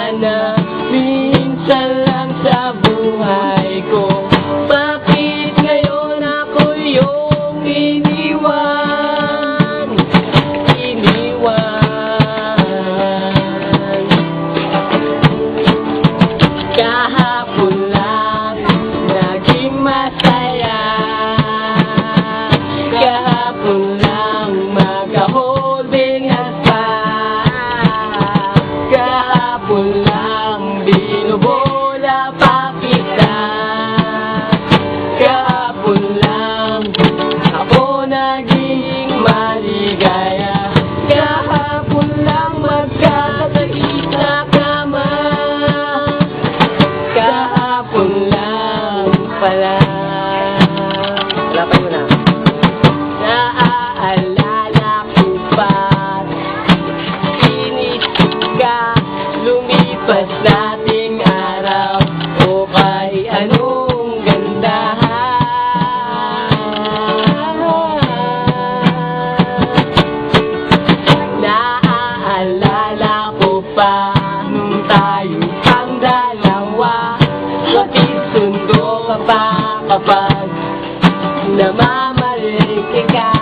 sana minsan lang sa buhay ko. Bakit ngayon ako yung iniwan? Kahapon lang naging masaya, kahapon lang magka-holding hands pa, kahapon lang binubola pa kita, kahapon lang ako naging maligaya, kahapon lang magkakatagi sa kama, kahapon lang pala. Wala pa yun ah. Naaalala ko pa, inisip ka, lumipas nating araw, o kay anong ganda. Naaalala ko pa, nung tayo pang dalawa, hatid sundo ka pa kapag namamalengke ka.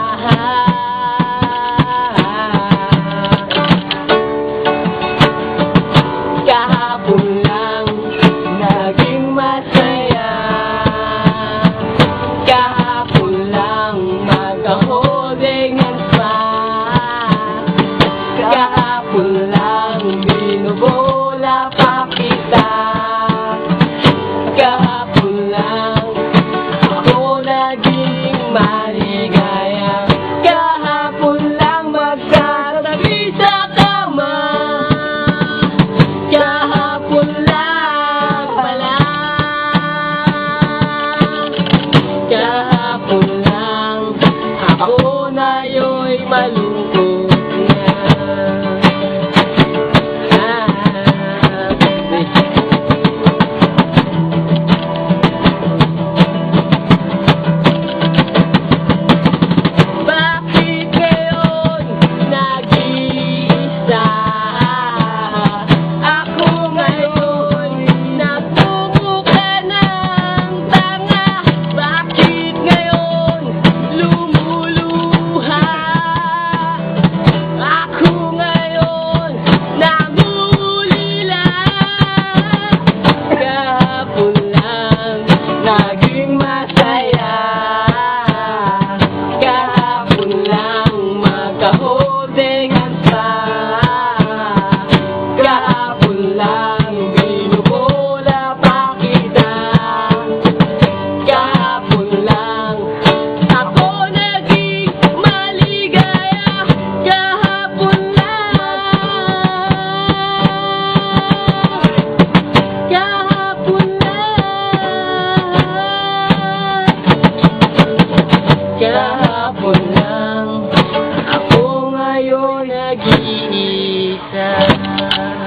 Kahapon lang naging masaya, kahapon lang magka-holding hands pa, kahapon lang binubola pa kita, kahapon lang ako naging maligaya, kahapon lang magkatabi sa kama, kahapon lang pala, kahapon lang ako na yo'y malungkot na. Bakit ngayon nag-iisa? Ako ngayon nagmumukha ng tanga. Bakit ngayon lumuluha? Ako ngayon nangulila. Kahapon lang naging masaya, kahapon lang magka-holding hands pa, kahapon lang binubola pa kita, kahapon lang ako naging maligaya, kahapon lang, kahapon lang, kahapon lang ako ngayon nag-iisa.